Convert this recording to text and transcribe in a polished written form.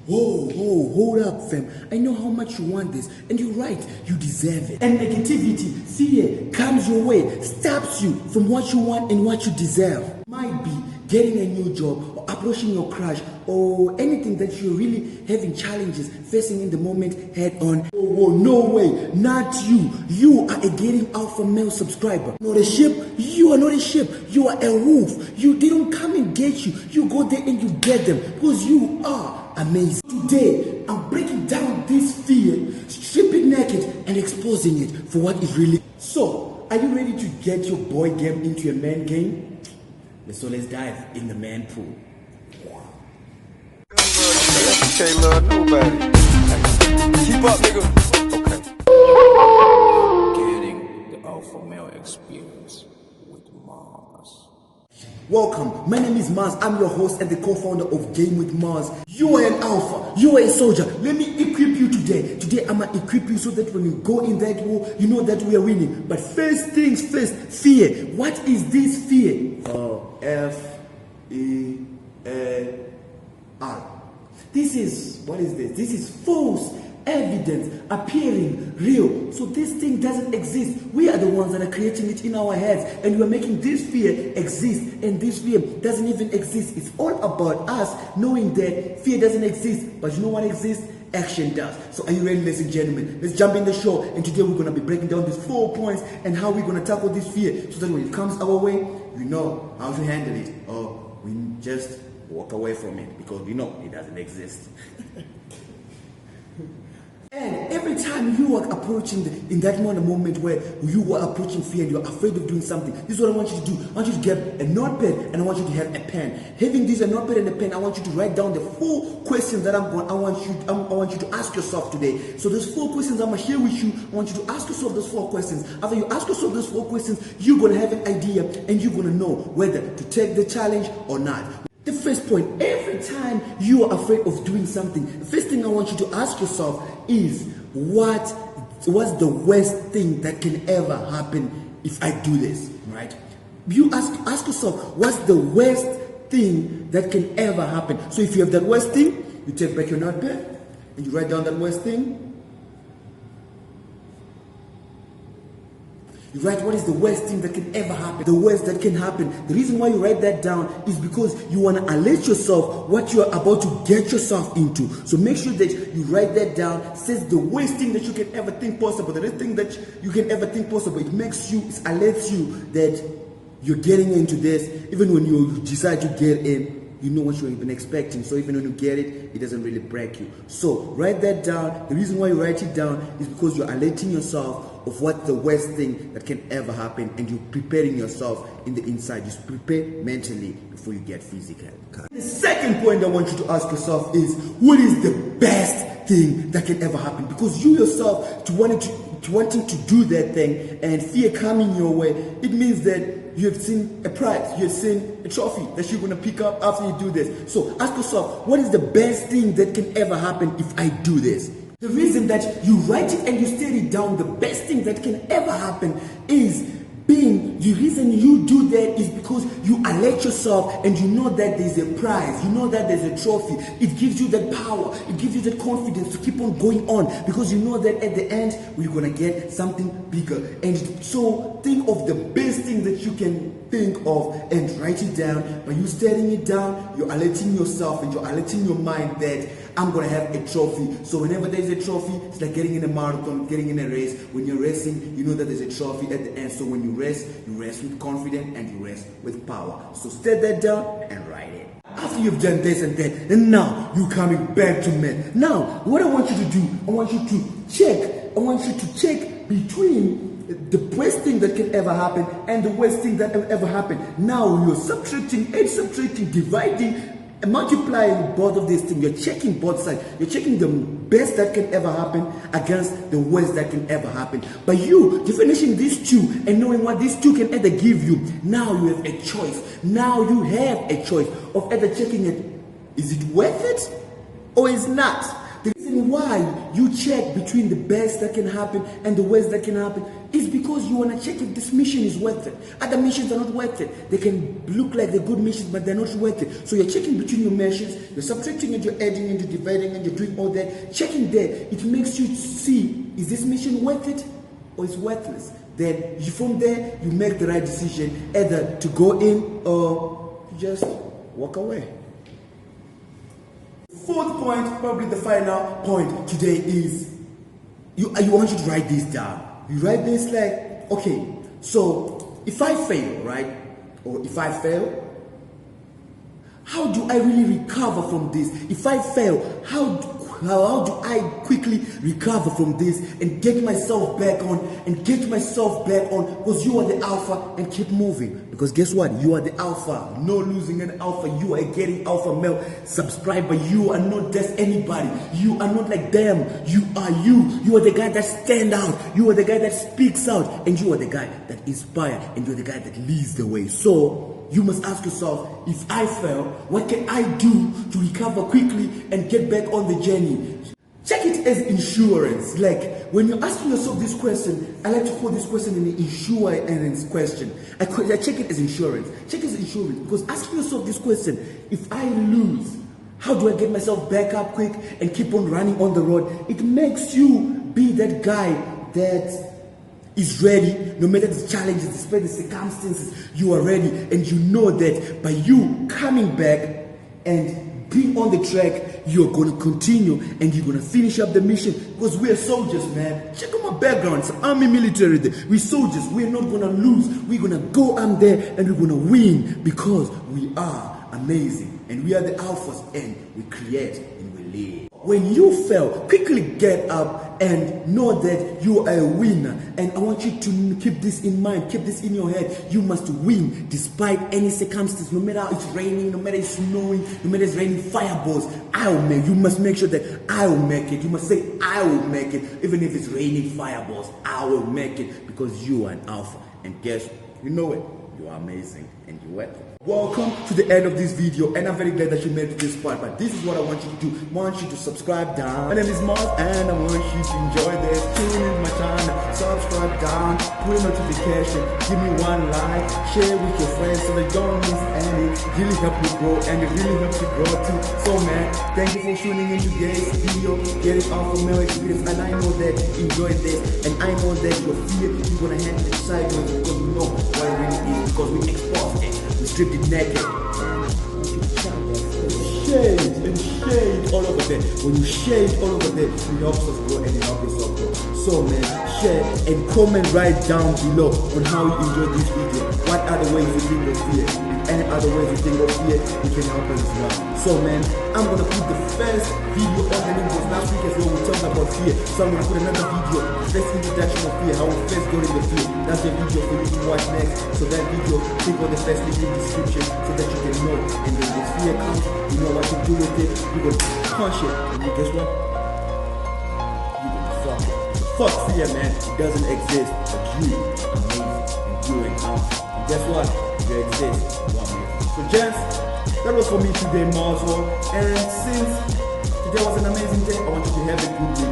Oh, hold up, fam. I know how much you want this, and you're right, you deserve it. And negativity, fear, comes your way, stops you from what you want and what you deserve. Might be getting a new job, or approaching your crush, or anything that you're really having challenges facing in the moment head on. Oh, no way, not you. You are a getting alpha male subscriber. Not a ship, you are not a ship. You are a wolf. They don't come and get you. You go there and you get them because you are amazing. Today, I'm breaking down this fear, stripping naked and exposing it for what it really is. So, are you ready to get your boy game into a man game? So let's dive in the man pool. Can't love nobody. Keep up, nigga. Okay. Getting the alpha male experience with Mars. Welcome, my name is Mars. I'm your host and the co-founder of Game with Mars. You are an alpha, you are a soldier. Let me equip you today. Today I'm gonna equip you so that when you go in that war, you know that we are winning. But first things first, fear. What is this fear? F-E-A-R. This is, what is this? This is false evidence appearing real. So this thing doesn't exist. We are the ones that are creating it in our heads, and we are making this fear exist, and this fear doesn't even exist. It's all about us knowing that fear doesn't exist, but you know what exists? Action does. So are you ready, ladies and gentlemen? Let's jump in the show, and today we're going to be breaking down these 4 points and how we're going to tackle this fear so that when it comes our way, you know how to handle it, or we just walk away from it because we know it doesn't exist. And every time you are approaching in that moment where you are approaching fear and you're afraid of doing something, this is what I want you to do. I want you to get a notepad and I want you to have a pen. Having this a notepad and a pen, I want you to write down the 4 questions that I want you to ask yourself today. So those 4 questions I'm gonna share with you. I want you to ask yourself those 4 questions. After you ask yourself those 4 questions, you're gonna have an idea and you're gonna know whether to take the challenge or not. The first point, every time you are afraid of doing something, the first thing I want you to ask yourself is, what's the worst thing that can ever happen if I do this, right? You ask yourself, what's the worst thing that can ever happen? So if you have that worst thing, you take back your notepad and you write down that worst thing. You write what is the worst thing that can ever happen. The worst that can happen. The reason why you write that down is because you want to alert yourself what you are about to get yourself into. So make sure that you write that down. Says the worst thing that you can ever think possible. The worst thing that you can ever think possible. It alerts you that you're getting into this. Even when you decide to get in, you know what you're even expecting. So even when you get it, it doesn't really break you. So write that down. The reason why you write it down is because you're alerting yourself of what the worst thing that can ever happen, and you're preparing yourself in the inside. You prepare mentally before you get physical. The second point I want you to ask yourself is, what is the best thing that can ever happen? Because you yourself, to wanting to do that thing and fear coming your way, it means that you have seen a prize, you have seen a trophy that you're going to pick up after you do this. So ask yourself, what is the best thing that can ever happen if I do this? The reason that you write it and you state it down, the best thing that can ever happen is the reason you do that is because you alert yourself and you know that there's a prize, you know that there's a trophy. It gives you that power, it gives you that confidence to keep on going on, because you know that at the end we're gonna get something bigger. And so think of the best thing that you can think of and write it down. By you stating it down, you're alerting yourself and you're alerting your mind that I'm gonna have a trophy. So whenever there's a trophy, it's like getting in a marathon, getting in a race. When you're racing, you know that there's a trophy at the end. So when you race with confidence and you race with power. So state that down and write it. After you've done this and that, and now you're coming back to me. Now, what I want you to do, I want you to check between the best thing that can ever happen and the worst thing that can ever happen. Now you're subtracting, dividing, and multiplying both of these things. You're checking both sides. You're checking the best that can ever happen against the worst that can ever happen. By you finishing these two and knowing what these two can either give you, now you have a choice. Now you have a choice of either checking it, is it worth it or is not? The reason reason why you check between the best that can happen and the worst that can happen is because you want to check if this mission is worth it. Other missions are not worth it. They can look like they're good missions, but they're not worth it. So you're checking between your missions, you're subtracting and you're adding and you're dividing and you're doing all that. Checking there, it makes you see, is this mission worth it or is worthless? Then from there, you make the right decision, either to go in or just walk away. Fourth point, probably the final point today is, I want you to write this down. You write this like, okay, so if I fail, right? Or if I fail, how do I really recover from this? If I fail, how do I quickly recover from this and get myself back on because you are the alpha and keep moving. Because guess what? You are the alpha. No losing an alpha. You are getting alpha male subscriber. You are not just anybody. You are not like them. You are you. You are the guy that stand out. You are the guy that speaks out. And you are the guy that inspires. And you are the guy that leads the way. So you must ask yourself, if I fail, what can I do to recover quickly and get back on the journey? Check it as insurance. Like when you're asking yourself this question, I like to call this question an insurance question. I check it as insurance. Check it as insurance because asking yourself this question, if I lose, how do I get myself back up quick and keep on running on the road? It makes you be that guy that is ready, no matter the challenges, despite the circumstances, you are ready, and you know that by you coming back and being on the track, you're going to continue and you're going to finish up the mission because we are soldiers, man. Check out my background, it's army military there. We're soldiers, we're not going to lose. We're going to go out there and we're going to win because we are amazing and we are the alphas and we create and we lead. When you fail, quickly get up and know that you are a winner. And I want you to keep this in mind, keep this in your head. You must win despite any circumstance, no matter it's raining, no matter it's snowing, no matter it's raining fireballs. I will make. You must make sure that I will make it. You must say, I will make it. Even if it's raining fireballs, I will make it because you are an alpha. And guess, you know it. You are amazing and you're worth it. Welcome to the end of this video, and I'm very glad that you made it to this part. But this is what I want you to do. I want you to subscribe down. My name is Mars, and I want you to enjoy this. Tune in my channel, subscribe down, put a notification, give me one like, share with your friends so they don't miss any. It really helps me grow, and it really helps you grow too. So man, thank you for tuning in today's video, getting alpha male experience. And I know that you enjoyed this, and I know that your fear is gonna handle it sideways because you know what it really is. Because we exposed it. We stripped it naked. Shade all over there. When you shade all over there, it helps us grow and it helps yourself grow. So man, share and comment right down below on how you enjoyed this video. What other ways you think of fear? Any other ways you think of fear, you can help us as well. So man, I'm gonna put the first video on the link because last week as well we talked about fear. So I'm gonna put another video, first introduction of fear, how we first got into fear. That's the video for you to watch next. So that video, click on the first link in the description so that you can know. And then when fear comes, you know what to do with it. You're gonna punch it. And you guess what? You're gonna fuck it. Fuck fear, man. It doesn't exist. But you are amazing and you are awesome. And guess what? You exist. So gents, that was for me today, Mars. And since today was an amazing day, I want you to have a good week.